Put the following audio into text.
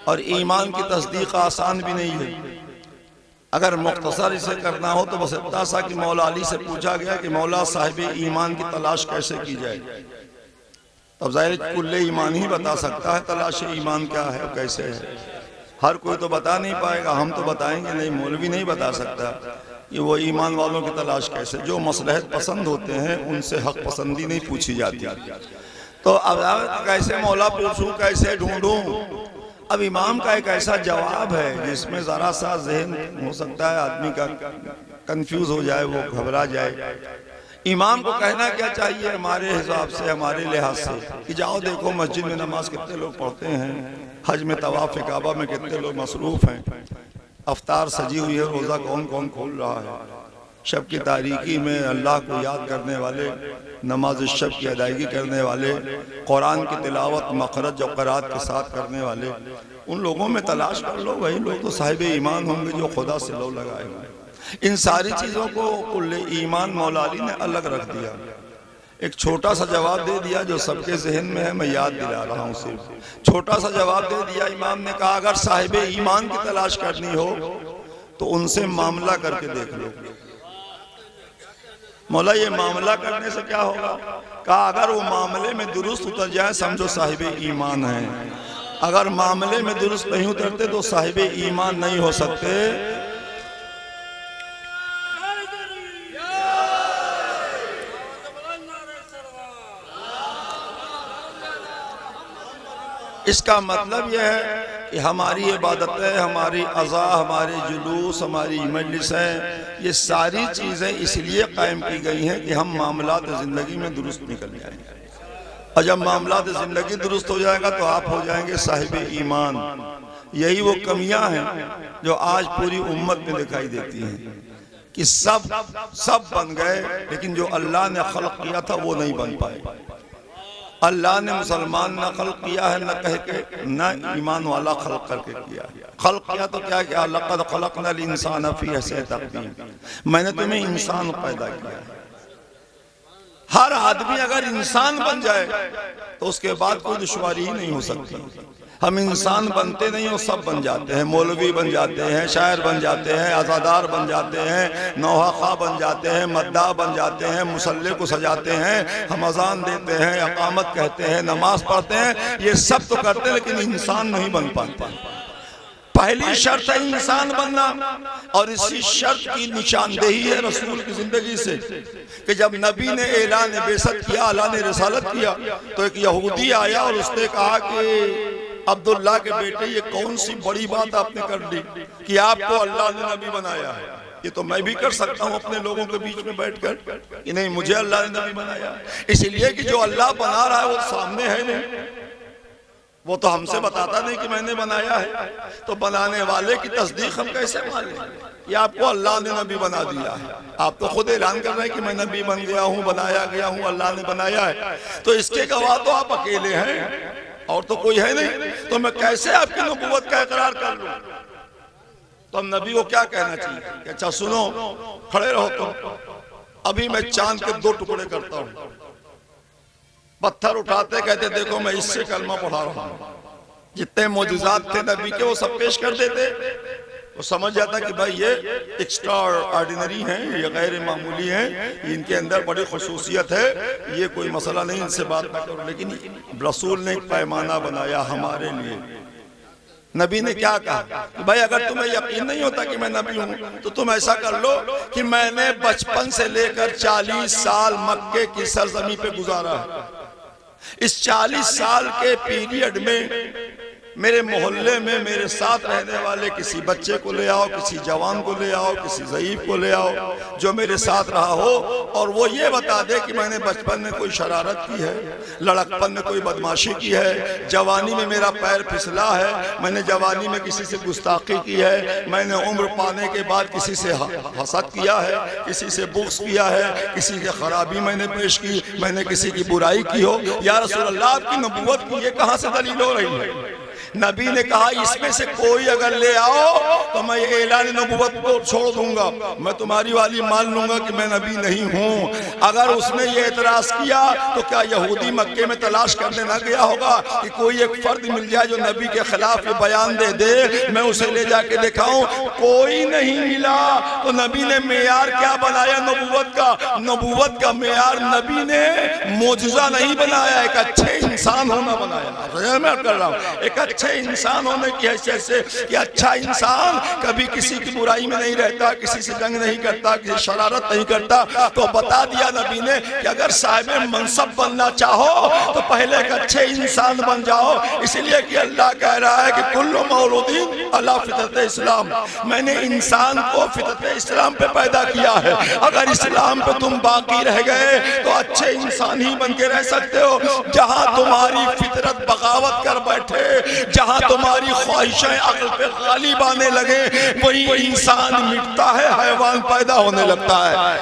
और ईमान की तस्दीक आसान भी नहीं है। अगर मुख्तसर इसे करना हो तो बस इतना सा कि मौला अली से पूछा गया कि मौला साहिब ईमान की तलाश कैसे की जाए, तब ज़ाहिर कुल्ले ईमान ही बता सकता है तलाश ईमान क्या है और कैसे है। हर कोई तो बता नहीं पाएगा, हम तो बताएंगे नहीं, मौलवी नहीं बता सकता कि वो ईमान वालों की तलाश कैसे। जो मसलहत पसंद होते हैं उनसे हक पसंदी नहीं पूछी जाती। तो अब कैसे मौला पूछूं, कैसे ढूंढूं? अब इमाम का एक ऐसा जवाब है जिसमें ज़रा सा जहन हो सकता है आदमी का कंफ्यूज हो जाए, वो घबरा जाए। इमाम को कहना क्या चाहिए हमारे हिसाब से, हमारे लिहाज से कि जाओ देखो मस्जिद में नमाज कितने लोग पढ़ते हैं, हज में तवाफ़ काबा में कितने लोग मसरूफ़ हैं, अफ्तार सजी हुई है, रोज़ा कौन कौन खोल रहा है, शब की तारीकी में अल्लाह को याद करने वाले, नमाज शब की अदायगी करने वाले, कुरान की तिलावत मखरज और क़रात के साथ करने वाले, उन लोगों में तलाश कर लो, वही लोग तो साहिब ईमान होंगे जो खुदा से लो लगाए हुए। इन सारी चीज़ों को कुल्ले ईमान मौला अली ने अलग रख दिया। एक छोटा सा जवाब दे दिया जो सबके जहन में है, मैं याद दिला रहा हूँ सिर्फ। छोटा सा जवाब दे दिया। इमाम ने कहा अगर साहिब ईमान की तलाश करनी हो तो उनसे मामला करके देख लो। मौला ये मामला करने से क्या होगा? कहा अगर वो मामले में दुरुस्त उतर जाए समझो साहिब ईमान है, अगर मामले में दुरुस्त नहीं उतरते तो साहिब ईमान नहीं हो सकते। इसका मतलब यह है कि हमारी इबादतें, हमारी अज़ा, हमारे जुलूस, हमारी मजलिसें, ये सारी चीज़ें इसलिए कायम की गई हैं कि हम मामलात ज़िंदगी में दुरुस्त निकल जाएंगे। और जब मामलात ज़िंदगी दुरुस्त हो जाएगा तो आप हो जाएंगे साहिब ईमान। यही वो कमियां हैं जो आज पूरी उम्मत में दिखाई देती हैं कि सब बन गए लेकिन जो अल्लाह ने खल्क किया था वो नहीं बन पाए। अल्लाह ने मुसलमान न खल्क किया है न कह के, न ईमान वाला खल्क करके किया। खल्क किया तो क्या किया? लक़द खलक़नल इंसान फ़ी अहसनि तक़वीम, मैंने तुम्हें इंसान पैदा किया। हर आदमी अगर इंसान बन जाए तो उसके बाद कोई दुश्वारी ही नहीं हो सकती। हम इंसान बनते नहीं और सब बन जाते हैं। मौलवी बन जाते हैं, शायर बन जाते हैं, अज़ादार बन जाते हैं, नौहा बन जाते हैं, मद्दा बन जाते हैं, मुसल्ले को सजाते हैं, हम अजान देते हैं, अकामत कहते हैं, नमाज पढ़ते हैं, ये सब तो करते हैं लेकिन इंसान नहीं बन पाते। पहली शर्त है इंसान बनना, और इसी शर्त की निशानदेही है रसूल की जिंदगी से कि जब नबी ने ऐलान बेसत किया, अल्लाह ने रिसालत किया, तो एक यहूदी आया और उसने कहा कि अब्दुल्ला के बेटे ये कौन सी बड़ी बात आपने कर दी कि आपको अल्लाह ने नबी बनाया है। ये तो मैं भी कर सकता हूँ अपने लोगों के बीच में बैठकर कि नहीं मुझे अल्लाह ने नबी बनाया, इसलिए कि जो अल्लाह बना रहा है वो सामने है नहीं, वो तो हमसे बताता नहीं कि मैंने बनाया है। तो बनाने वाले की तस्दीक हम कैसे माने? ये आपको अल्लाह ने नबी बना दिया है, आप तो खुद ऐलान कर रहे हैं कि मैं नबी बन गया हूँ, बनाया गया हूँ, अल्लाह ने बनाया है, तो इसके गवाह तो आप अकेले हैं और तो कोई है नहीं, तो मैं कैसे आपकी नबूवत का इकरार कर लूं? तो हम नबी को क्या कहना चाहिए कि अच्छा सुनो, खड़े रहो तुम, अभी मैं चांद के 2 टुकड़े करता हूं। पत्थर उठाते कहते देखो मैं इससे कलमा पढ़ा रहा हूं। जितने मौजूजात थे नबी के वो सब पेश कर देते, वो समझ जाता कि भाई ये एक्स्ट्रा ऑर्डिनरी हैं, ये गैर मामूली हैं, इनके अंदर बड़ी खुसूसियत है, ये कोई मसला नहीं, इनसे बात ना करो। लेकिन रसूल ने एक पैमाना बनाया हमारे लिए। नबी ने क्या कहा कि भाई अगर तुम्हें यकीन नहीं होता कि मैं नबी हूं तो तुम ऐसा कर लो कि मैंने बचपन से लेकर 40 साल मक्के की सरजमी पे गुजारा है। इस 40 साल के पीरियड में मेरे मोहल्ले में मेरे साथ रहने वाले किसी बच्चे को ले आओ, किसी जवान को ले आओ, किसी ज़ईफ को ले आओ जो मेरे साथ रहा हो, और वो ये बता दे कि मैंने बचपन में कोई शरारत की है, लड़कपन में कोई बदमाशी की है, जवानी में मेरा पैर फिसला है, मैंने जवानी में किसी से गुस्ताखी की है, मैंने उम्र पाने के बाद किसी से हसद किया है, किसी से बुग़्ज़ किया है, किसी की खराबी मैंने पेश की, मैंने किसी की बुराई की हो। या रसूल अल्लाह आपकी नबूवत की ये कहाँ से दलील हो रही है? नबी ने कहा इसमें से कोई अगर ले आओ तो मैं ऐलान नबूवत को छोड़ दूंगा, मैं तुम्हारी वाली मान लूंगा कि मैं नबी नहीं हूं। अगर उसने ये एतराज किया तो क्या यहूदी मक्के में तलाश करने ना गया होगा कि कोई एक फर्द मिल जाए जो नबी के खिलाफ ये बयान दे दे, मैं उसे ले जाके दिखाऊं? कोई नहीं मिला। तो नबी ने मेयार क्या बनाया नबूवत का? नबूवत का मेयार नबी ने मोजज़ा नहीं बनाया, एक अच्छे इंसान होना बनाया। मैं कर रहा हूँ एक अच्छे इंसान होने की हैसियत से कि अच्छा इंसान कभी किसी की बुराई में नहीं रहता, किसी से जंग नहीं करता, किसी शरारत नहीं करता। तो बता दिया नबी ने कि अगर साहिब मनसब बनना चाहो तो पहले एक अच्छे इंसान बन जाओ। इसलिए कि अल्लाह कह रहा है कि कुल्लु मौलूदिन अला फितरत इस्लाम, मैंने इंसान को फितरत इस्लाम पे पैदा किया है। अगर इस्लाम पे तुम बाकी रह गए तो अच्छे इंसान ही बन के रह सकते हो। जहां तुम्हारी फितरत बगावत कर बैठे, जहां तुम्हारी ख्वाहिशें अक्ल पे गालिब आने लगे, वही इंसान मिटता है, हैवान पैदा होने लगता है।